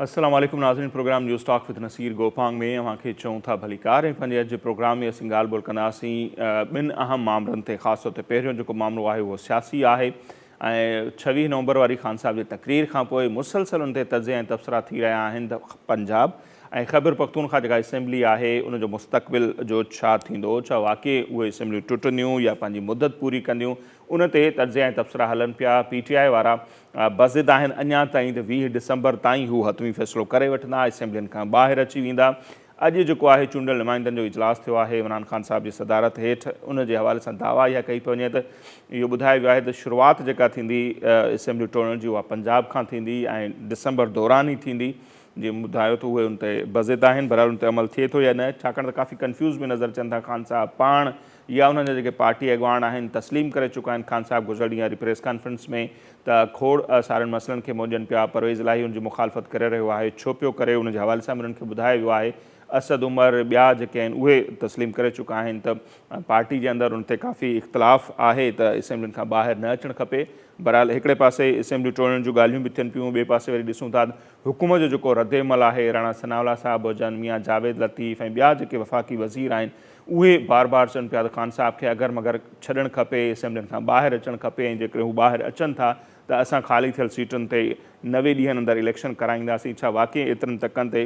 अस्सलाम वालेकुम नाज़रीन। Program news talk with Naseer Gopang में अव्हांखे चऊं था भली कार ऐं पंहिंजे अॼु प्रोग्राम में असीं ॻाल्हि ॿोल कंदासीं ॿिनि अहम मामलनि ते। ख़ासि तौर ते पहिरियों जेको मामिलो आहे उहो सियासी आहे ऐं 26 नवंबर वारी ख़ान साहब जी तक़रीर खां पोइ मुसलसल उन ते तज़िया ऐं तबसरा थी रहिया आहिनि त पंजाब ऐं ख़ैबर पख्तूनख्वा जेका असेंबली आहे उनजो मुस्तक़बिल जो छा थींदो, छा वाक़ई उहे असेंबलियूं टुटंदियूं या पंहिंजी मुदत पूरी कंदियूं, उन ते तज़िया ऐं तबसरा हलनि पिया। PTI वारा बज़िद आहिनि अञा ताईं त 20 डिसंबर ताईं हू हतमी फ़ैसिलो करे वठंदा, असेंबलियुनि खां ॿाहिरि अची वेंदा। अॼु जेको आहे चूंडियल नुमाइंदनि जो इजलास थियो आहे इमरान ख़ान साहब जी सदारत हेठि। उन जे हवाले सां दावा इहा कई पई वञे त इहो ॿुधायो वियो आहे त शुरूआति जेका थींदी असेंबली टोड़ण जी उहा पंजाब खां थींदी ऐं डिसंबर दौरान ई थींदी। जीअं ॿुधायो त उहे उन ते बज़िद आहिनि, बहरहाल उन ते अमल थिए थो या न, छाकाणि त काफ़ी कंफ्यूज़ बि नज़र अचनि था। ख़ान साहब पाण या उन्हनि जा जेके पार्टी अॻवान आहिनि तस्लीम करे चुका आहिनि। ख़ान साहब गुज़िरियल ॾींहुं वारी प्रेस कॉन्फ्रेंस में त खोड़ सारनि मसइलनि खे मौजनि पिया। परवेज़ इलाही उनजी मुखालफ़त करे रहियो आहे, छो पियो करे, उनजे हवाले सां बि उन्हनि खे ॿुधायो वियो आहे। असद उमर ॿिया जेके आहिनि उहे तस्लीम करे चुका आहिनि त पार्टी जे अंदरि उन ते काफ़ी इख़्तिलाफ़ आहे त असेंबलियुनि खां ॿाहिरि न अचणु खपे। बहरहाल हिकिड़े पासे असेंबली टोड़ण जूं ॻाल्हियूं बि थियनि पियूं, ॿिए पासे वरी ॾिसूं था हुकूमत जो जेको रद्दमल आहे, राणा सनाउल्लाह साहब हुजनि, मियां जावेद लतीफ़ ऐं ॿिया जेके वफ़ाक़ी वज़ीर आहिनि उहे बार बार चवनि पिया त ख़ान साहब खे अगरि मगर छॾणु खपे, असेंबलियुनि खां ॿाहिरि अचणु खपे ऐं जेकॾहिं हू ॿाहिरि अचनि था त असां ख़ाली थियल सीटुनि ते 90 ॾींहंनि अंदरि इलेक्शन कराईंदासीं। छा वाक़ई एतिरनि तकनि ते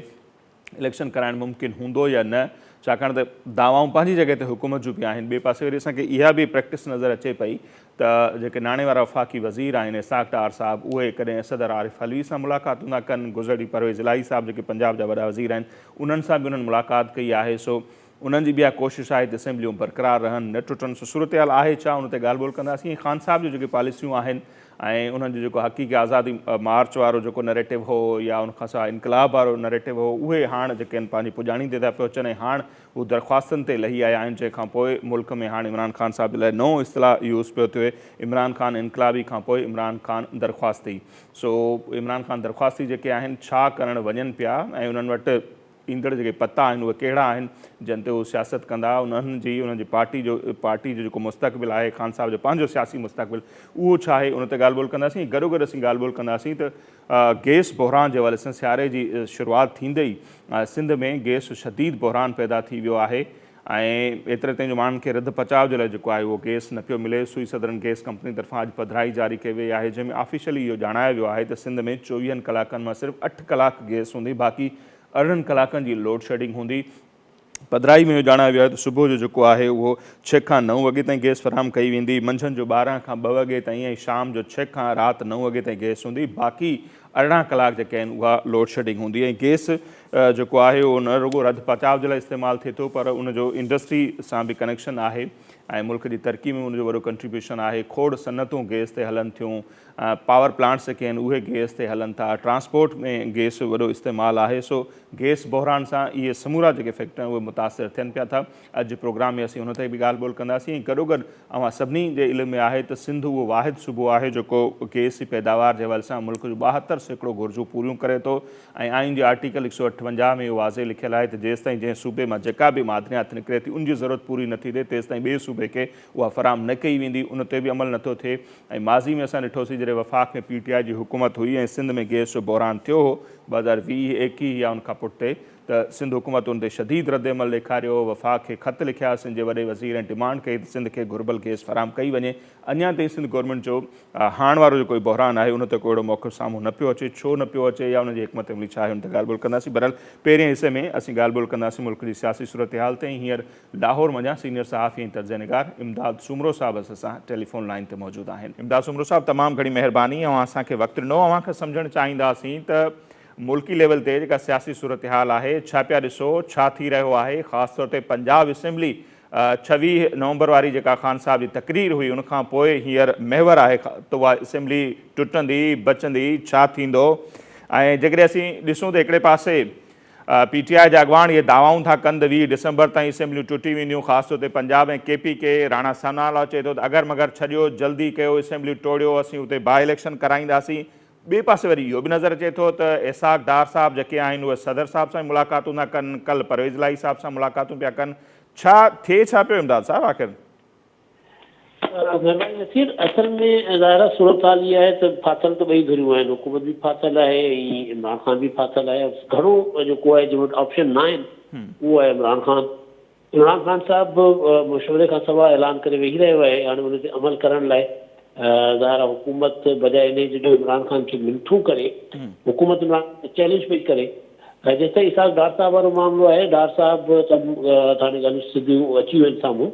इलेक्शन कराइणु मुमकिन हूंदो या न, छाकाणि त दावाऊं पंहिंजी जॻह ते हुकूमत जूं बि आहिनि। ॿिए पासे वरी असांखे इहा बि प्रैक्टिस नज़र अचे पई त जेके नाणे वारा वफ़ाक़ी वज़ीर आहिनि इसाक़ डार साहब, उहे कॾहिं सदर आरिफ अलवी सां मुलाक़ातूं था कनि। गुज़िरियल परवेज़ इलाही साहब जेके पंजाब जा वॾा वज़ीर आहिनि उन्हनि सां बि उन्हनि मुलाक़ात कई आहे। सो उन्हनि जी बि इहा कोशिशि आहे त असेंबलियूं बरक़रार रहनि, न टुटनि। सो सूरत हाल आहे छा, उन ते ॻाल्हि ॿोल कंदासीं। ख़ान साहब जूं जेके पॉलिसियूं आहिनि ऐं उन्हनि जो जेको हक़ीक़ी आज़ादी मार्च वारो जेको नैरेटिव हो या उनखां सवाइ इनकलाब वारो नैरेटिव हो, उहे हाणे जेके आहिनि पंहिंजी पुॼाणी ते था पहुचनि ऐं हाणे हू दरख़्वास्तनि ते लही आया आहिनि। जंहिंखां पोइ मुल्क में हाणे इमरान ख़ान साहब जे लाइ नओं इस्तिलाह यूज़ पियो थिए, इमरान ख़ान इनकलाबी खां पोइ इमरान ख़ान दरख़्वास्ती। सो इमरान ख़ान दरख़्वास्ती जेके आहिनि छा करणु वञनि पिया ऐं उन्हनि वटि ईंदड़ जेके पता आहिनि उहे कहिड़ा आहिनि जिन ते उहे सियासत कंदा, उन्हनि जी पार्टी जो जेको मुस्तक़बिल आहे, ख़ान साहब जो पंहिंजो सियासी मुस्तक़बिल उहो छा आहे, उन ते ॻाल्हि ॿोल कंदासीं। गॾोगॾु असीं ॻाल्हि ॿोल कंदासीं त गैस बहिरान जे हवाले सां सियारे जी शुरूआति थींदे ई सिंध में गैस शदीद बहिरान पैदा थी वियो आहे ऐं एतिरे ताईं जो माण्हुनि खे रद पचाव जे लाइ जेको आहे उहो गैस न पियो मिले। सुई सदरन गैस कंपनी तरफ़ां अॼु पधिराई जारी कई वई आहे जंहिंमें ऑफिशियली इहो ॼाणायो वियो आहे त सिंध में 24 कलाकनि मां सिर्फ़ु 8 कलाक गैस हूंदी, बाक़ी 18 कलाकनि जी लोड शेडिंग हूंदी। पधिराई में इहो ॼाणायो वियो आहे त सुबुह जो जेको आहे उहो 6 खां 9 वॻे ताईं गैस फराहम कई वेंदी, मंझंदि जो 12 खां 2 वॻे ताईं ऐं शाम जो 6 खां राति 9 वॻे ताईं गैस हूंदी। बाक़ी 18 कलाक जेके आहिनि उहा लोड शेडिंग हूंदी ऐं गैस जेको आहे उहो न रुॻो रद पचाव जे लाइ इस्तेमालु थिए थो पर उनजो इंडस्ट्री सां बि कनेक्शन आहे ऐं मुल्क जी तरक़ी में उनजो वॾो कंट्रीब्यूशन आहे। खोड़ सनतूं गैस ते हलनि थियूं, पावर प्लांट्स जेके आहिनि उहे गैस ते हलनि था, ट्रांसपोर्ट में गैस वॾो इस्तेमालु आहे। सो गैस बहिरान सां इहे समूरा जेके फैक्टर आहिनि उहे मुतासिर थियनि पिया था। अॼु प्रोग्राम में असीं उन ते बि ॻाल्हि ॿोल कंदासीं। गॾोगॾु अवां सभिनी जे इल्म में आहे त सिंध उहो वाहिद सूबो आहे जेको गैस जी पैदावार जे हवाले सां मुल्क जो 72% घुर्जूं पूरियूं करे थो ऐं आइन जे आर्टिकल 158 में इहो वाज़े लिखियलु आहे त जेसिताईं जंहिं सूबे मां जेका बि मादनियात निकिरे थी उनजी ज़रूरत पूरी नथी थिए तेसिताईं ॿिए सूबे खे उहा फराहम न कई वेंदी। उन ते बि अमल नथो थिए ऐं माज़ी में असां ॾिठोसीं जॾहिं वफ़ाक़ में PTI जी हुकूमत हुई ऐं सिंध में गैस जो बहिरान थियो हो 2020-21 या उनखां पुठिते त सिंध हुकूमत उन ते शदीद रद्दमल ॾेखारियो, वफ़ाक़ खे ख़त लिखिया सिंध जे वॾे वज़ीर ऐं डिमांड कई त सिंध खे घुर्बल गैस फराहम कई वञे। अञा ताईं सिंध गवर्नमेंट जो हाणे वारो जेको बहिरान आहे उन ते को अहिड़ो मौक़िफ़ साम्हूं न पियो अचे, छो न पियो अचे या उनजी हिकमत अमली छा आहे उन ते ॻाल्हि ॿोल कंदासीं। बहरहाल पहिरें हिसे में असीं ॻाल्हि ॿोल कंदासीं मुल्क जी सियासी सूरत हाल ते। हींअर लाहौर मञा सीनियर सहाफ़ी ऐं तर्जनिगार इमदाद सुमरो साहब असां टेलीफोन लाइन ते मौजूदु आहिनि। इमदाद सुमरो साहब, तमामु घणी महिरबानी ऐं असांखे वक़्तु ॾिनो। अव्हांखे सम्झणु चाहींदासीं त मुल्की लेवल ते जेका सियासी सूरत हाल आहे छा पिया ॾिसो, छा थी रहियो आहे, ख़ासि तौर ते पंजाब असेंबली 26 नवंबर वारी जेका ख़ान साहब जी तक़रीर हुई उनखां पोइ हींअर महवर आहे त उहा असेंबली टुटंदी बचंदी, छा थींदो। ऐं जेकॾहिं असीं ॾिसूं त हिकिड़े पासे PTI जा अॻवान इहे दावाऊं था कनि त 20 डिसंबर ताईं असेंबलियूं टुटी वेंदियूं, ख़ासि तौर ते पंजाब ऐं KPK राणा सनाउल्लाह चए थो त अगरि मगर छॾियो, जल्दी कयो, असेंबलियूं टोड़ियो, असीं उते बाई इलेक्शन कराईंदासीं। ॿिए पासे वरी इहो बि नज़र अचे थो त इसाक़ डार साहब जेके आहिनि उहे सदर साहब सां मुलाक़ातूं था कनि, कल्ह परवेज़ इलाही साहब सां मुलाक़ातूं पिया कनि। छा थिए छा पियो इमदाद साहब आख़िर? महिरबानी नसीर, असल में ज़ाहिर सूरत हाल इहा आहे त फाथल त ॿई धुरियूं आहिनि, हुकूमत बि फाथल आहे ऐं इमरान ख़ान बि फाथल आहे। घणो जेको आहे जंहिं वटि ऑप्शन न आहिनि उहो आहे इमरान ख़ान। इमरान ख़ान साहिबु मशवरे खां सवाइ ऐलान करे वेही रहियो आहे, हाणे हुन ते अमल करण लाइ ज़ाहिर हुकूमत बजाए इन जो इमरान ख़ान खे मिंथू करे हुकूमत इमरान चैलेंज पई करे। जेसिताईं इसाक डार साहिब वारो मामिलो आहे, डार साहिब तव्हांजी ॻाल्हियूं सिधियूं अची वियूं आहिनि साम्हूं।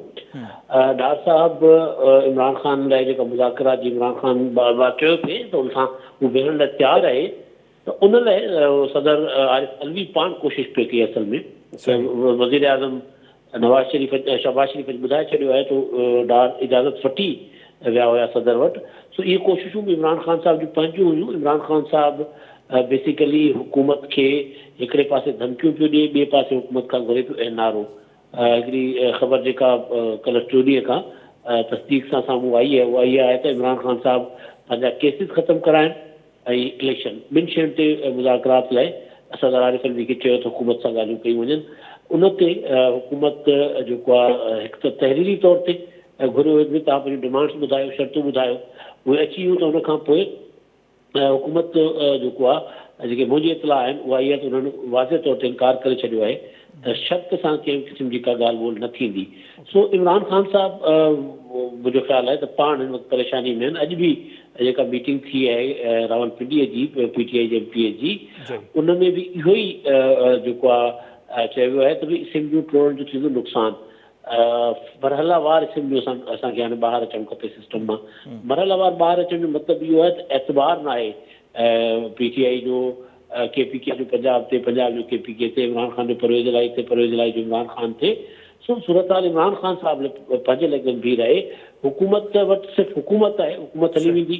डार साहिब इमरान ख़ान लाइ जेका मुज़ाकरात जी इमरान ख़ान बार बार चयो पिए त उन सां हू वेहण लाइ तयारु आहे, त उन लाइ सदर आरिफ अलवी पाण कोशिशि पियो कई। असल में वज़ीर आज़म नवाज़ शरीफ़ शहबाज़ शरीफ़ ॿुधाए छॾियो आहे त डार इजाज़त वठी विया हुया सदर वटि। सो इहे कोशिशूं बि इमरान ख़ान साहिब जूं पंहिंजूं हुयूं। इमरान ख़ान साहिबु बेसिकली हुकूमत खे हिकिड़े पासे धमकियूं पियो ॾिए, ॿिए पासे हुकूमत खां घुरे पियो एनआरओ। हिकिड़ी ख़बर जेका कल्ह 24 खां तस्दीक सां साम्हूं आई आहे, उहा इहा आहे त इमरान ख़ान साहिबु पंहिंजा केसिस ख़तमु कराइनि ऐं इलेक्शन, ॿिनि शयुनि ते मुज़ाकरात लाइ सदर आरिफ अलवी खे चयो त हुकूमत सां ॻाल्हियूं कयूं वञनि। उन ते हुकूमत जेको आहे हिकु त तहरीरी तौर ते घुरियो हुयो, तव्हां पंहिंजूं डिमांड्स ॿुधायो, शर्तूं ॿुधायो, उहे अची वियूं। त उन खां पोइ हुकूमत जेको आहे जेके मुंहिंजी इतलाह आहिनि उहा इहा त उन्हनि वाज़े तौर ते इनकार करे छॾियो आहे त शर्त सां कंहिं क़िस्म जी का ॻाल्हि ॿोल न थींदी। सो इमरान ख़ान साहिबु मुंहिंजो ख़्यालु आहे त पाण हिन वक़्तु परेशानी में आहिनि। अॼु बि जेका मीटिंग थी आहे रावलपिंडीअ जी PTI जे MPs जी, उन में बि इहो ई जेको आहे चयो वियो आहे त भई असेंबलियूं टोड़ण जो थींदो नुक़सानु। मरहलावार असेंबलियूं असांखे हाणे ॿाहिरि अचणु खपे सिस्टम मां। मरहलावार ॿाहिरि अचण जो मतिलबु इहो आहे त एतबार न आहे PTI जो KPK जो पंजाब ते, पंजाब जो KPK ते, इमरान ख़ान जो परवेज़ इलाही ते, परवेज़ इलाही जो इमरान ख़ान ते। सो सूरत हाल इमरान ख़ान साहिब लाइ पंहिंजे लाइ गंभीर आहे। हुकूमत वटि सिर्फ़ु हुकूमत आहे, हुकूमत हली वेंदी,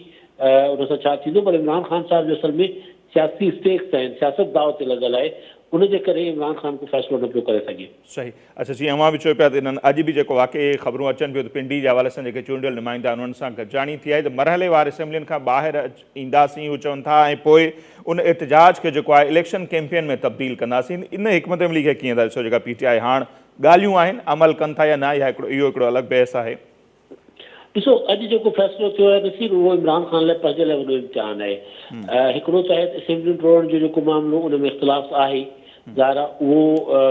उन सां छा थींदो। पर इमरान ख़ान साहिब जो असल में सियासी स्टेक्स आहिनि, सियासत दाव ते लॻल आहे, उनजे करे इमरान ख़ान को फ़ैसिलो न पियो करे सघे। सही। अच्छा, जीअं अव्हां बि चयो पिया त इन्हनि अॼु बि जेको वाक़ई ख़बरूं अचनि पियूं त पिंडी जे हवाले सां जेके चूंडियल नुमाइंदा उन्हनि सां गॾिजाणी थी आहे त मरहलेवार असेंबलियुनि खां ॿाहिरि ईंदासीं, हू चवनि था, ऐं पोइ उन एतिजाज खे जेको आहे इलेक्शन कैंपेन में तब्दील कंदासीं। इन हिकमत अमली खे कीअं था ॾिसो जेका PTI हाणे ॻाल्हियूं आहिनि, अमल कनि था या न, या इहो हिकिड़ो अलॻि बहस आहे? ॾिसो, अॼु जेको फ़ैसिलो थियो आहे नसीर, उहो इमरान ख़ान लाइ पंहिंजे लाइ वॾो इम्तिहान आहे। हिकिड़ो त आहे असेंबलियूं टोड़ण जो जेको मामिलो, उन में इख़्तिलाफ़ आहे, ज़ाहिर आहे उहो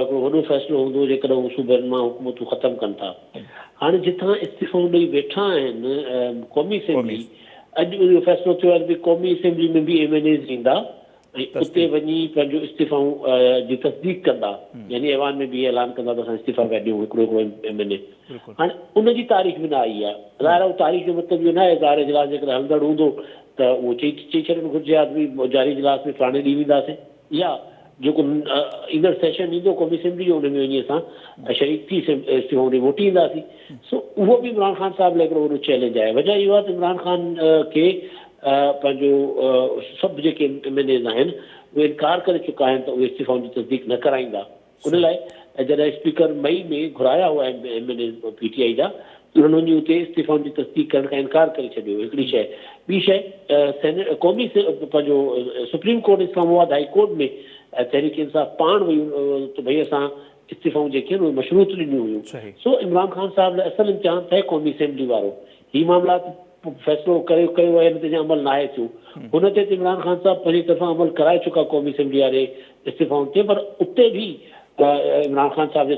हिकिड़ो वॾो फ़ैसिलो हूंदो जेकॾहिं उहे सूबनि मां हुकूमतूं ख़तमु कनि था। हाणे जिथां इस्तीफ़ो ॾेई वेठा आहिनि क़ौमी असेंबली, अॼु इहो फ़ैसिलो थियो आहे त क़ौमी असेंबली में बि MNAs ईंदा ऐं उते वञी पंहिंजो इस्तीफ़ाऊं जी तस्दीक कंदा, यानी ऐवान में बि ऐलान कंदा त असां इस्तीफ़ा पिया ॾियूं हिकिड़ो हिकिड़ो MNA। हाणे उनजी तारीख़ बि न आई आहे। ज़ाहिर आहे तारीख़ जो मतिलबु इहो न आहे ज़ाहिर इजलास जेकॾहिं हलंदड़ हूंदो त उहो चई छॾणु घुरिजे आदमी जारी इजलास में फलाणे ॾींहुं वेंदासीं, या जेको ईंदड़ सेशन ईंदो क़ौमी असेंबली जो, उन में वञी असां शरीक थी इस्तीफ़ो ॾेई मोटी ईंदासीं। सो उहो बि इमरान ख़ान साहिब लाइ हिकिड़ो वॾो चैलेंज आहे। वजह इहो आहे त इमरान ख़ान खे पंहिंजो सभु जेके MNAs आहिनि उहे इनकार करे चुका आहिनि त उहे इस्तीफ़ाउनि जी तस्दीक न कराईंदा। उन लाइ जॾहिं स्पीकर मई में घुराया हुआ MNAs PTI जा, उन्हनि वञी उते इस्तीफ़ाउनि जी तस्दीक करण खां इनकार करे छॾियो। हिकिड़ी शइ। ॿी शइ, क़ौमी पंहिंजो supreme court Islamabad high court में तहरीक इंसाफ़ पाण वई त भई असां इस्तीफ़ाऊं जेके आहिनि उहे मशरूत ॾिनियूं हुयूं। सो इमरान ख़ान साहिब लाइ असुलु इम्तिहान आहे क़ौमी असेंबली वारो। हीउ मामलात फ़ैसिलो कयो आहे, हिन ते अमल न आहे थियो। हुन ते इमरान ख़ान साहिब पंहिंजी तरफ़ां अमल कराए चुका क़ौमी असेंबली वारे इस्तीफ़ाउनि ते, पर उते बि इमरान ख़ान साहिब जे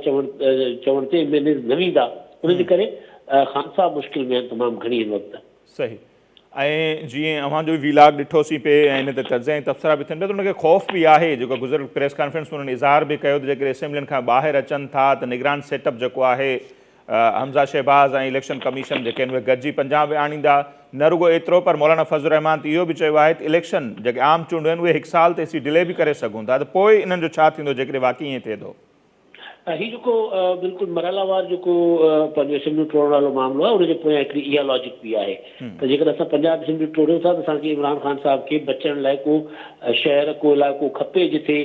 चवण ते MNAs न वेंदा। उनजे करे ख़ान साहिब मुश्किल में आहिनि तमामु घणी हिन वक़्तु। सही। ऐं जीअं अव्हां जो वीलाग ॾिठोसीं पिए ऐं हिन ते तर्ज़े ऐं तबसरा बि थियनि पिया, त उनखे ख़ौफ़ बि आहे। जेको गुज़िरियल प्रेस कॉन्फ्रेंस में उन्हनि इज़हार बि कयो त जेकॾहिं असेंबलियुनि खां ॿाहिरि अचनि था त निगरान सेटअप जेको आहे हमज़ा शहबाज़ ऐं इलेक्शन कमीशन जेके आहिनि उहे गॾिजी पंजाब में आणींदा। न रुॻो एतिरो, पर मौलाना फज़लुर रहमान त इहो बि चयो आहे त इलेक्शन जेके आम चूंडियूं आहिनि उहे 1 साल ते असीं डिले बि करे सघूं था। त पोइ इन्हनि जो छा थींदो जेकॾहिं वाक़ई ईअं थिए थो? हीउ जेको बिल्कुलु मरहलावार जेको पंहिंजो असेंबलियूं टोड़ण वारो मामिलो आहे, उनजे पोयां हिकिड़ी इहा लॉजिक बि आहे त जेकॾहिं असां पंजाब असेंबली टोड़ियूं था त असांखे इमरान ख़ान साहिब खे बचण लाइ को शहर, को इलाइक़ो खपे जिथे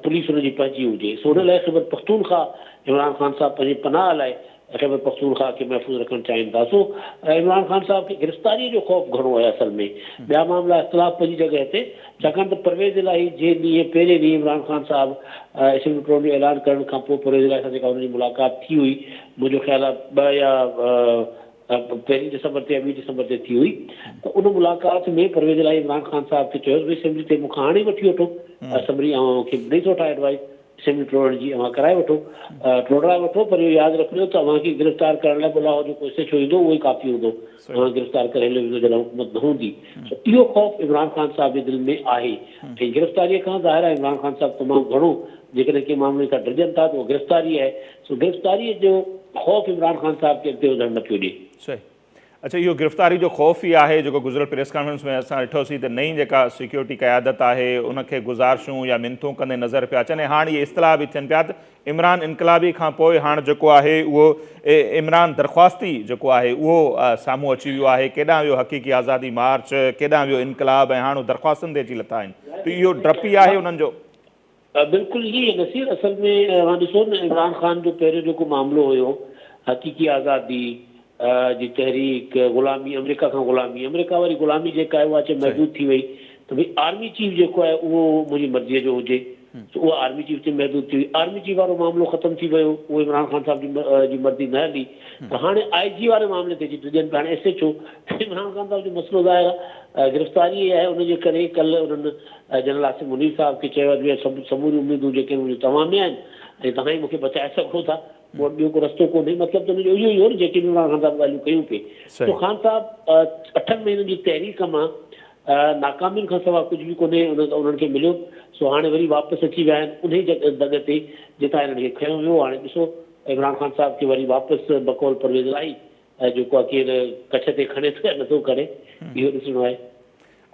पुलिस हुनजी पंहिंजी हुजे। सो हुन लाइ ख़ैबर पख्तूनख्वा इमरान ख़ान साहिब पंहिंजी पनाह लाइ ख़ैबर पख्तूनख्वा खे महफ़ूज़ रखणु चाहिनि था। सो इमरान ख़ान साहिब खे गिरफ़्तारीअ जो ख़ौफ़ घणो आहे असल में। ॿिया मामला इख़्तिलाफ़ पंहिंजी जॻह ते, छाकाणि त परवेज़ इलाही जे ॾींहुं पहिरें ॾींहुं इमरान ख़ान साहिबु असेंबली टोड़ण जो ऐलान करण खां पोइ परवेज़ इलाही सां जेका हुनजी मुलाक़ात थी हुई, मुंहिंजो ख़्यालु आहे 2 या पहिरीं दिसंबर ते या 2 दिसंबर ते थी हुई। त उन मुलाक़ात में परवेज़ इलाही इमरान ख़ान साहब खे चयो भई असेंबली ते मूंखां हाणे वठी वठो, असेंबली खे ॾेई थो ठाहे एडवाइस असेंबली टोड़ण जी, अव्हां कराए वठो, टोड़ाए वठो, पर इहो यादि रखिजो त अव्हांखे गिरफ़्तार करण लाइ बुलाओ जेको हिसे छो ईंदो उहो ई काफ़ी हूंदो, अव्हां गिरफ़्तार करे हलियो वेंदो जॾहिं हुकूमत न हूंदी। इहो ख़ौफ़ इमरान ख़ान साहब जे दिलि में आहे ऐं गिरफ़्तारीअ खां ज़ाहिर आहे इमरान ख़ान साहब तमामु घणो जेकॾहिं कंहिं मामले खां डिॼनि था त उहो गिरफ़्तारी आहे। सो गिरफ़्तारीअ जो ख़ौफ़ इमरान ख़ान साहब खे अॻिते वधणु न पियो ॾिए। सही। अच्छा, इहो गिरफ़्तारी जो ख़ौफ़ ई आहे जेको गुज़िरियल प्रेस कॉन्फ्रेंस में असां ॾिठोसीं त नई जेका सिक्योरिटी क़यादत आहे उनखे गुज़ारिशूं या मिनतूं कंदे नज़र पिया अचनि ऐं हाणे इहे इस्तलाह बि थियनि पिया त इमरान इनक़लाबी खां पोइ हाणे जेको आहे उहो इमरान दरख़्वास्ती जेको आहे उहो साम्हूं अची वियो आहे। केॾांहुं वियो हक़ीक़ी आज़ादी मार्च, केॾांहुं वियो इनक़लाब ऐं हाणे दरख़्वास्तनि ते अची लथा आहिनि, त इहो डपु ई आहे उन्हनि जो। बिल्कुलु इहे नसीर असल में ॾिसो न इमरान ख़ान जो पहिरियों जेको मामिलो हुयो हक़ीक़ी आज़ादी जी तहरीक, ग़ुलामी, अमेरिका खां ग़ुलामी, अमेरिका वारी ग़ुलामी जेका आहे उहा अचे महदूद थी वई त भई आर्मी चीफ जेको आहे उहो मुंहिंजी मर्ज़ीअ जो हुजे, उहा आर्मी चीफ ते महदूद थी वई। आर्मी चीफ वारो मामिलो ख़तमु थी वियो, उहो इमरान ख़ान साहब जी मर्ज़ी न हली, त हाणे IG वारे मामले ते अची ॾियनि पिया। हाणे SHO इमरान ख़ान साहब जो मसइलो ज़ाहिर आहे गिरफ़्तारी आहे, उनजे करे कल्ह उन्हनि जनरल आसिम मुनीर साहब खे चयो आहे समूरी उमेदूं जेके मुंहिंजूं तव्हां में आहिनि ऐं तव्हां ई मूंखे बचाए सघो था, ॿियो को रस्तो कोन्हे। मतिलबु त हुनजो इहो ई हो न जेके इमरान ख़ान साहब ॻाल्हियूं कयूं पिए। तो ख़ान साहब 8 महीननि जी तहरीक मां नाकामियुनि खां सवाइ कुझु बि कोन्हे उन्हनि खे मिलियो। सो हाणे वरी वापसि अची विया आहिनि उन ई जॻह ते जितां हिननि खे खयो वियो। हाणे ॾिसो इमरान ख़ान साहब खे वरी वापसि बकौल परवेज़ इलाही जेको आहे केरु कच्छ ते खणे थो या नथो करे, इहो ॾिसणो आहे।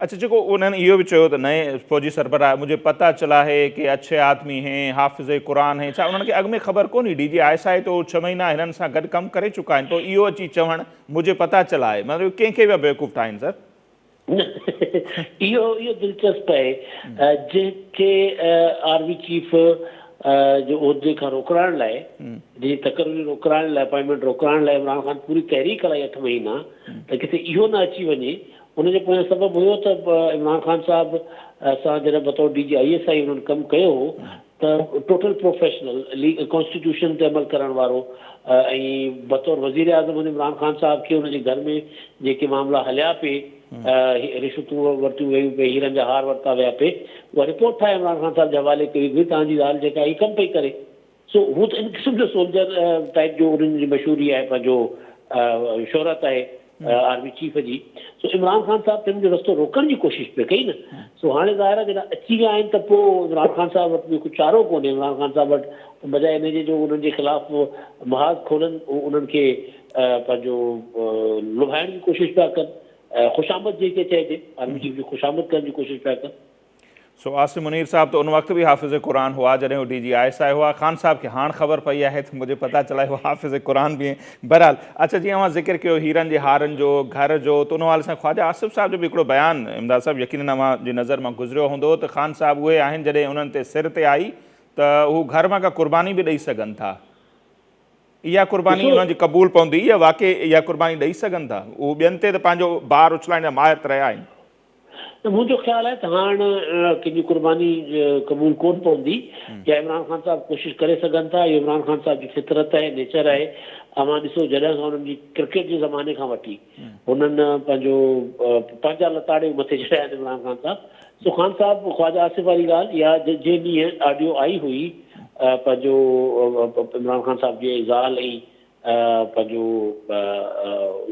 अच्छा, जो उन्होंने इहो भी चयो त नए फौजी सरबराह मुझे पता चला है कि अच्छे आदमी हैं, हाफ़िज़ कुरान हैं, छा उन्हनि खे अॻु में ख़बर कोन्हे? DG ISI तो 6 महीना हिननि सां गॾु कमु करे चुका आहिनि, तो इहो अची चवणु मुझे पता चला है, मतिलबु कंहिंखे बि बेवकूफ़ ठाहिनि सर। इहो दिलचस्प आहे जंहिंखे आर्मी चीफ जो उहिदे खां रोकराइण लाइ, जी तकरीर रोकराइण लाइ, अपॉइंटमेंट रोकराइण लाइ इमरान ख़ान पूरी तहरीक हलाई 8 महीना, त किथे इहो न अची वञे। उनजे पोइ सबबु हुयो त इमरान ख़ान साहब सां जॾहिं बतौर DG ISI उन्हनि कमु कयो त टोटल प्रोफेशनल कॉन्स्टिट्यूशन ते अमल करण वारो ऐं बतौर वज़ीर आज़म इमरान ख़ान साहब खे हुनजे घर में जेके मामला हलिया पे, रिश्वतूं वरितियूं वयूं पे, हीरनि जा हार वरिता विया पे, उहा रिपोर्ट ठाहे इमरान ख़ान साहब जे हवाले कई हुई तव्हांजी ॻाल्हि जेका आहे कमु पई करे। सो हू त इन क़िस्म जो सोल्जर टाइप जो उन्हनि जी मशहूरी आहे, पंहिंजो शोहरत आहे आर्मी चीफ जी। सो इमरान ख़ान साहब हुननि जो रस्तो रोकण जी कोशिशि पिया कई न। सो हाणे ज़ाहिर आहे जॾहिं अची विया आहिनि त पोइ इमरान ख़ान साहब वटि कुझु चारो कोन्हे। इमरान ख़ान साहब वटि बजाए हिनजे जो उन्हनि जे ख़िलाफ़ु महाज़ खोलनि, उन्हनि खे पंहिंजो लुभाइण जी कोशिशि पिया कनि, ख़ुशामद जेके चइजे आर्मी चीफ जी ख़ुशामद करण जी कोशिशि पिया कनि। सो आसिम मुनीर साहब तो उन वक्त भी हाफ़िज़ कुरान हुआ जॾहिं वो DG ISI हुआ। ख़ान साहब खे हाणे ख़बर पई आहे त मुझे पता चला वो हाफ़िज़ कुरान भी हैं। बहरहाल, अच्छा जीअं अवां ज़िक्र कयो हीरनि जे हारनि जो, घर जो, त उन हवाले सां ख़्वाजा आसिफ़ साहब जो बि हिकिड़ो बयानु इमदाद साहब यकीनन अवां जी नज़र मां गुज़रियो हूंदो त ख़ान साहब उहे आहिनि जॾहिं उन्हनि ते सिर ते आई त हू घर मां का कुर्बानी बि ॾेई सघनि था। इहा कुर्बानी उन्हनि जी क़बूल पवंदी, इहा वाक़ई इहा कुर्बानी ॾेई सघनि था? उहो ॿियनि ते त पंहिंजो भार उछलाइण जा माहिर रहिया आहिनि। त मुंहिंजो ख़्यालु आहे त हाणे कंहिंजी कुर्बानी क़बूल कोन पवंदी, या इमरान ख़ान साहब कोशिशि करे सघनि था। इहो इमरान ख़ान साहब जी फितरत आहे, नेचर आहे। अवां ॾिसो जॾहिं खां हुननि जी क्रिकेट जे ज़माने खां वठी हुननि पंहिंजो पंहिंजा लताड़े मथे चढ़िया आहिनि इमरान ख़ान साहब। सो ख़ान साहब ख़्वाजा आसिफ़ वारी ॻाल्हि इहा जंहिं ॾींहुं ऑडियो आई हुई पंहिंजो इमरान ख़ान साहब जे ज़ाल ऐं पंहिंजो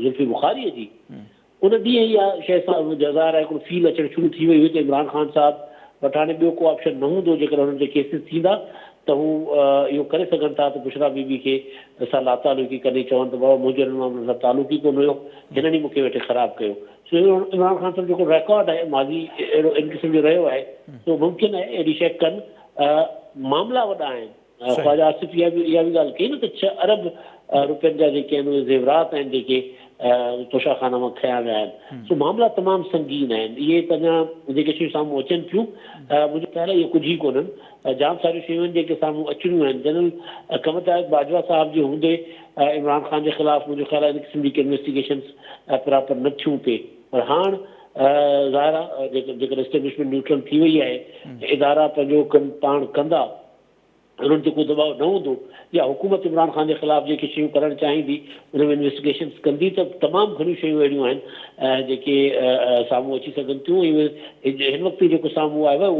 ज़ुल्फ़ी बुख़ारीअ जी, उन ॾींहुं इहा शइ सां ज़ाहिर आहे हिकिड़ो फील अचणु शुरू थी वई हुई त इमरान ख़ान साहब वटि हाणे ॿियो को ऑप्शन न हूंदो। जेकर हुननि ते केसिस थींदा त हू इहो करे सघनि था त बुशरा बीबी खे असां लातालुकी कॾहिं चवनि त बाबा मुंहिंजो हिन मामले सां तालुक ई कोन हुयो, हिननि ई मूंखे वेठे ख़राबु कयो। सो इमरान ख़ान साहब जेको रिकॉर्ड आहे माज़ी अहिड़ो इन क़िस्म जो रहियो आहे, सो मुमकिन आहे अहिड़ी शइ कनि। मामला वॾा आहिनि। ख़्वाजा आसिफ़ इहा बि ॻाल्हि कई न त 6 अरब रुपयनि जा जेके आहिनि उहे ज़ेवरात आहिनि जेके तोशाखाना मां खया विया आहिनि। सो मामला तमामु संगीन आहिनि। इहे त अञा जेके शयूं साम्हूं अचनि थियूं, मुंहिंजो ख़्यालु आहे इहे कुझु ई कोन्हनि। जाम सारियूं शयूं आहिनि जेके साम्हूं अचणियूं आहिनि। जनरल कमताज बाजवा साहब जे हूंदे इमरान ख़ान जे ख़िलाफ़ु मुंहिंजो ख़्यालु आहे इन क़िस्म जी इन्वेस्टिगेशन्स प्रॉपर न थियूं पे। पर हाणे ज़ाहिर आहे जेकर एस्टेब्लिशमेंट न्यूट्रल थी वई आहे, इदारा पंहिंजो कमु पाण कंदा उन्हनि ते को दबाव न हूंदो या हुकूमत इमरान ख़ान जे ख़िलाफ़ जेके शयूं करणु चाहींदी उन में इन्वेस्टिगेशन्स कंदी त तमामु घणियूं शयूं अहिड़ियूं आहिनि जेके साम्हूं अची सघनि थियूं। हिन वक़्तु जेको साम्हूं आयो आहे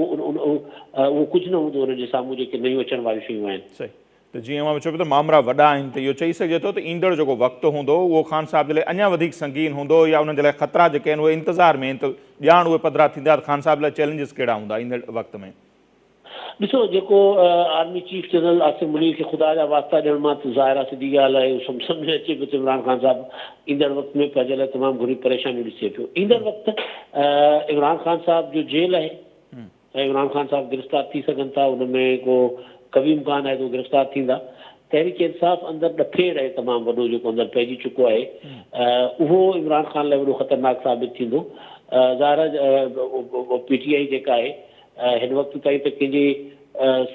उहो कुझु न हूंदो हुन जे साम्हूं जेके नयूं अचण वारियूं शयूं आहिनि। सही। त जीअं मां चयो पियो त मामला वॾा आहिनि त इहो चई सघिजे थो त ईंदड़ जेको वक़्तु हूंदो उहो ख़ान साहब जे लाइ अञा वधीक संगीन हूंदो या उन्हनि जे लाइ ख़तरा जेके आहिनि उहे इंतज़ार में आहिनि त ॼाण उहे पधिरा थींदा त ख़ान साहब लाइ चैलेंजिस कहिड़ा हूंदा ईंदड़ वक़्त में? ॾिसो जेको army chief general Asim Munir खे ख़ुदा जा वास्ता ॾियण मां त ज़ाहिर सिधी ॻाल्हि आहे सम्झ में अचे पियो त इमरान ख़ान साहिबु ईंदड़ वक़्त में पंहिंजे लाइ तमामु घणी परेशानियूं ॾिसे पियो। ईंदड़ वक़्तु इमरान ख़ान साहिब जो जेल आहे ऐं इमरान ख़ान साहिबु गिरफ़्तार थी सघनि था, उन में को कभी इम्कान आहे त गिरफ़्तार थींदा। तहरीक इंसाफ़ अंदरि ॾफेड़ आहे तमामु वॾो जेको अंदरि पइजी चुको आहे, उहो इमरान ख़ान लाइ वॾो ख़तरनाक साबित थींदो। ज़ाहिर PTI जेका आहे हिन वक़्तु ताईं त कंहिंजे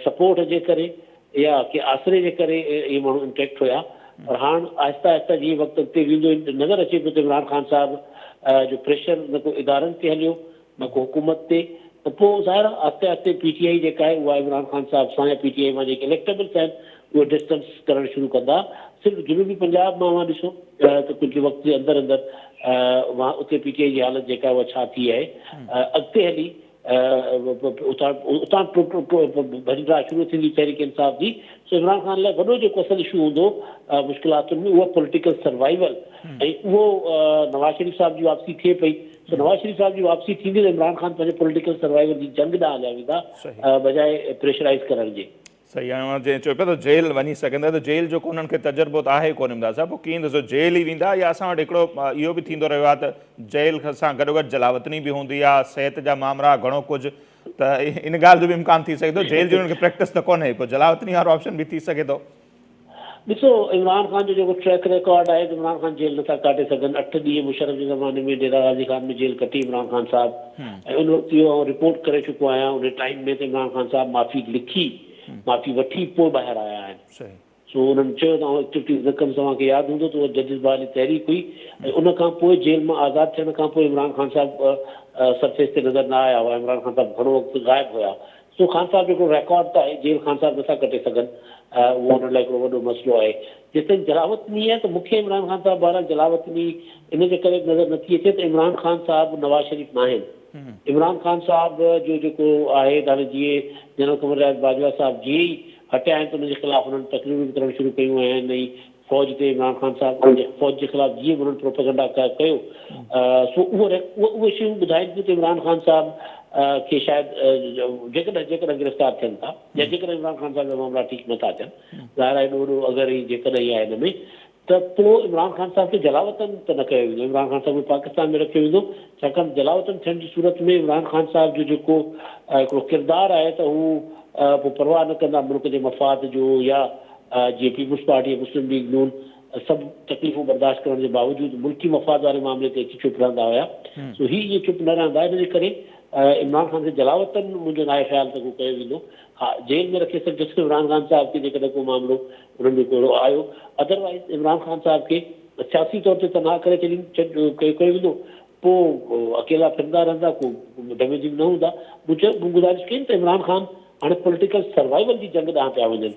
सपोर्ट जे करे या के आसिरे जे करे इहे माण्हू इंटैक्ट हुया, पर हाणे आहिस्ता आहिस्ता जीअं वक़्तु अॻिते वेंदो नज़र अचे पियो त इमरान ख़ान साहिब जो प्रेशर न को इदारनि ते हलियो न को हुकूमत ते, त पोइ ज़ाहिर आहिस्ते आहिस्ते PTI जेका आहे उहा इमरान ख़ान साहिब सां या PTI मां जेके इलेक्टेबल्स आहिनि उहे डिस्टेंस करणु शुरू कंदा। सिर्फ़ु जनूबी पंजाब मां ॾिसो त कुझु वक़्तु जे अंदरि अंदरि उते PTI जी हालत जेका आहे उहा छा थी आहे, अॻिते हली उतां भॼिड़ा शुरू थींदी तहरीक इंसाफ़ जी। सो इमरान ख़ान लाइ वॾो जेको असल इशू हूंदो मुश्किलातुनि में उहा पॉलिटिकल सर्वाइवल ऐं उहो नवाज़ शरीफ़ साहिब जी वापसी थिए पई। सो नवाज़ शरीफ़ साहिब जी वापसी थींदी त इमरान ख़ान पंहिंजे पॉलिटिकल सर्वाइवल जी जंग ॾांहुं हलिया वेंदा बजाए प्रेशराइज़ करण जे। सही आहे। जीअं चयो पिया त जेल वञी सघंदा, त जेल जो उन्हनि खे तजुर्बो त आहे कोन इमदाद साहिबु, पोइ कीअं ॾिसो जेल ई वेंदा या असां वटि हिकिड़ो इहो बि थींदो रहियो आहे त जेल सां गॾोगॾु जलावतनी बि हूंदी आहे, सिहत जा मामला घणो कुझु, त इन ॻाल्हि जो बि इम्कान थी सघे थो जेल जी उन्हनि खे प्रैक्टिस त कोन्हे, पोइ जलावतनी वारो ऑप्शन बि थी सघे थो। ॾिसो इमरान ख़ान जो जेको ट्रैक रिकॉर्ड आहे त इमरान ख़ान जेल नथा काटे सघनि। 8 ॾींहं मुशर्रफ जे ज़माने में डेरा गाज़ी ख़ान में जेल कटी इमरान ख़ान साहिबु, ऐं उन वक़्तु इहो रिपोर्ट करे चुको आहियां उन टाइम में त इमरान ख़ान साहिबु माफ़ी लिखी माफ़ी वठी पोइ ॿाहिरि आया आहिनि। सो उन्हनि चयो तव्हां एक्टिविटीज़ न कनि, तव्हांखे यादि हूंदो त उहा जजिस बाली तहरीक हुई ऐं उन खां पोइ जेल मां आज़ादु थियण खां पोइ इमरान ख़ान साहिबु सरफेस ते नज़र न आया हुआ। इमरान ख़ान साहिबु घणो वक़्तु ग़ाइबु हुया। सो ख़ान साहिबु जेको रिकॉर्ड त आहे जेल ख़ान साहिबु नथा कटे सघनि, उहो हुन लाइ हिकिड़ो वॾो मसइलो आहे। जेसिताईं जलावतनी आहे त मूंखे इमरान ख़ान साहिबु बहरहाल जलावतनी इन जे करे नज़र नथी अचे त इमरान ख़ान साहिबु नवाज़ शरीफ़ न आहिनि। इमरान ख़ान साहिबु जो जेको आहे हाणे जीअं जनरल कमर राज बाजवा साहिबु जीअं ई हटिया आहिनि त उनजे ख़िलाफ़ु उन्हनि तकरीरूं करणु शुरू कयूं आहिनि ऐं फ़ौज ते इमरान ख़ान साहिबु फ़ौज जे ख़िलाफ़ु जीअं उन्हनि प्रोपेगेंडा कयो, सो उहे शयूं ॿुधाइनि थियूं त इमरान ख़ान साहिबु खे शायदि जेकॾहिं गिरफ़्तार थियनि था या जेकॾहिं इमरान ख़ान साहिब जा मामला ठीकु नथा थियनि, ज़ाहिर आहे एॾो वॾो अगरि जेकॾहिं आहे हिन में त पोइ इमरान ख़ान साहिब खे जलावतन त न कयो वेंदो। इमरान ख़ान साहिब खे पाकिस्तान में रखियो वेंदो, छाकाणि जलावतन थियण जी सूरत में इमरान ख़ान साहिब जो जेको हिकिड़ो किरदारु आहे त हू पोइ परवाह न कंदा मुल्क जे मफ़ाद जो या जीअं पीपुल्स पार्टी मुस्लिम लीग नून सभु तकलीफ़ूं बर्दाश्त करण जे बावजूदि मुल्की मफ़ाद वारे मामले ते अची चुप रहंदा हुया। सो हीअ इहे चुप न रहंदा, इन जे करे इमरान ख़ान खे जलावतन मुंहिंजो न आहे ख़्यालु त को कयो वेंदो। हा, जेल में रखे सघियसि इमरान ख़ान साहिब खे जेकॾहिं को मामिलो उन्हनि जो कहिड़ो आयो, अदरवाइज़ इमरान ख़ान साहिब खे सियासी तौर ते तनाह करे कयो वेंदो, पोइ अकेला फिरंदा रहंदा, को डैमेजिंग न हूंदा। मूं गुज़ारिश कई त इमरान ख़ान हाणे पॉलिटिकल सर्वाइवल जी जंग ॾांहुं पिया वञनि।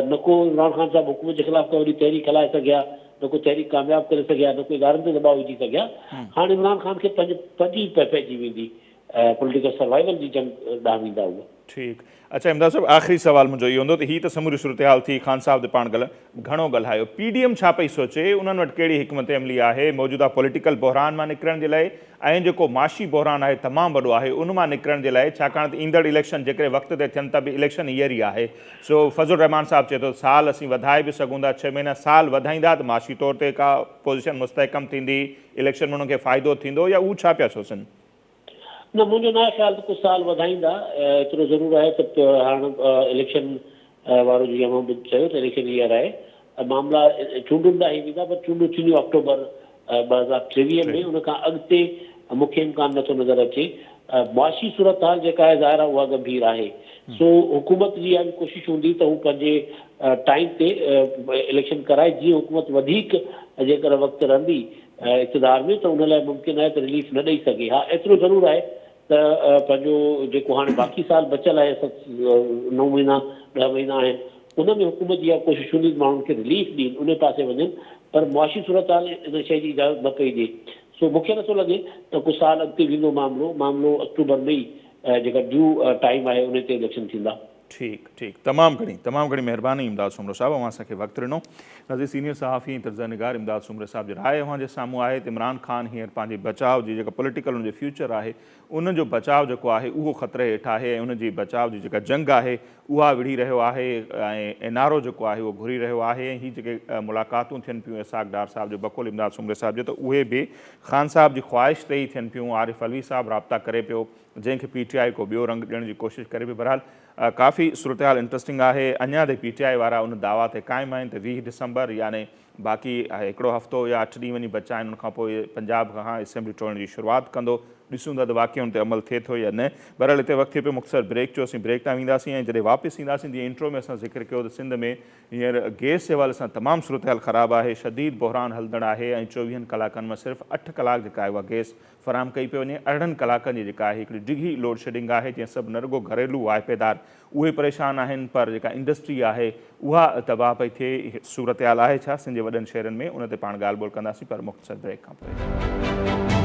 न को इमरान ख़ान साहिबु हुकूमत जे ख़िलाफ़ का वॾी तहरीक हलाए सघिया, न को तहरीक कामयाबु करे सघिया, न को इदारनि ते दॿाउ विझी सघिया। हाणे इमरान ख़ान खे पंहिंजी पइजी वेंदी पॉलिटिकल सर्वाइवल जी जंग ॾांहुं वेंदा उहे। ठीकु। अच्छा इमदाद साहिबु आख़िरी सुवालु मुंहिंजो इहो हूंदो त हीअ त समूरी सूरत हाल थी, ख़ान साहिब ते पाण घणो ॻाल्हायो, PDM छा पई सोचे, उन्हनि वटि कहिड़ी हिकमत अमली आहे मौजूदा पॉलिटिकल बहरान मां निकिरण जे लाइ, ऐं जेको माशी बहरान आहे तमामु वॾो आहे उन मां निकिरण जे लाइ, छाकाणि त ईंदड़ इलेक्शन जेकॾहिं वक़्त ते थियनि था बि इलेक्शन ईयर ई आहे। सो फज़लुर रहमान साहिबु चए थो साल असीं वधाए बि सघूं था, 6 महीना साल वधाईंदा त माशी तौर ते का पोज़ीशन मुस्तहकम थींदी, इलेक्शन में उन्हनि खे फ़ाइदो थींदो, या उहो छा पिया सोचनि? न, मुंहिंजो न आहे ख़्यालु त कुझु साल वधाईंदा। एतिरो ज़रूरु आहे त हाणे इलेक्शन वारो जीअं मां चयो त इलेक्शन ईयर आहे, मामला चूंडुनि ॾांहुं वेंदा, पर चूंडूं थींदियूं अक्टूबर 2023 में, उन खां अॻिते मूंखे इम्कान नथो नज़र अचे। मुआशी सूरत हाल जेका आहे ज़ाहिर आहे उहा गंभीर आहे। सो हुकूमत जी इहा बि कोशिशि हूंदी त हू पंहिंजे टाइम ते इलेक्शन कराए, जीअं हुकूमत वधीक जेकर वक़्तु रहंदी इक़्तिदार में त उन लाइ मुमकिन आहे त रिलीफ न ॾेई सघे। हा, एतिरो ज़रूरु आहे त पंहिंजो जेको हाणे बाक़ी साल बचियल आहे 9 महीना 10 महीना आहिनि उन में हुकूमत जी इहा कोशिशि हूंदी माण्हुनि खे रिलीफ ॾियनि उन पासे वञनि पर मुआशी सूरत हाल इन शइ जी इजाज़त न पई ॾिए सो मूंखे नथो लॻे त कुझु साल अॻिते वेंदो मामलो अक्टूबर में ई जेका ड्यू टाइम आहे उन ते इलेक्शन थींदा। ठीक ठीक तमाम घणी महिरबानी इमदाद सुमरो साहब अवां असांखे वक़्तु ॾिनो। नज़ीर सीनियर सहाफ़ी ऐं तर्ज़निगार इमदाद सुमरो साहब जी राय अवां जे साम्हूं आहे त इमरान ख़ान हींअर पंहिंजे बचाव जी जेका पॉलिटिकल उनजो फ्यूचर आहे उन जो बचाव जेको आहे उहो ख़तरे हेठि आहे ऐं उनजी बचाव जी जेका जंग आहे उहा विढ़ी रहियो आहे ऐं एनआरओ जेको आहे उहो घुरी रहियो आहे ऐं हीअ जेके मुलाक़ातूं थियनि पियूं इसाक़ डार साहब जो बकुल इमदाद सुमरे साहब जो त उहे बि ख़ान साहब जी ख़्वाहिश ते ई थियनि पियूं। आरिफ अलवी साहब राब्ता करे पियो जंहिंखे PTI को ॿियो रंग ॾियण जी कोशिशि करे पियो। बहरहाल काफ़ी सूरत हाल इंट्रस्टिंग आहे। अञा ताईं PTI वारा उन दावा ते क़ाइमु आहिनि त 20 डिसंबर यानी बाक़ी हिकिड़ो हफ़्तो या 8 ॾींहं वञी बचा आहिनि उनखां पोइ पंजाब खां असेंबली टोड़ण जी शुरूआति कंदो। ॾिसूं था त वाक़ई उन ते अमल थिए थो या न। बहरहाल हिते वक़्तु थिए पियो मुख़्तसर ब्रेक जो असीं ब्रेक तां वेंदासीं ऐं जॾहिं वापसि ईंदासीं जीअं इंट्रो में असां ज़िक्र कयो त सिंध में हींअर गैस जे हवाले सां तमामु सूरत हाल ख़राबु आहे शदीद बहरान हलंदड़ आहे ऐं 24 कलाकनि में सिर्फ़ु 8 कलाक जेका आहे उहा गैस फ़राहम कई पई वञे। 18 कलाकनि जी जेका आहे हिकिड़ी डिघी लोड शेडिंग आहे जंहिं सभु न रुगो घरेलू वाइपेदार उहे परेशान आहिनि पर जेका इंडस्ट्री आहे उहा तबाह पई थिए। सूरत हाल आहे छा सिंध जे वॾनि शहरनि में उन ते पाण ॻाल्हि ॿोल कंदासीं पर मुख़्तसर ब्रेक खां पोइ।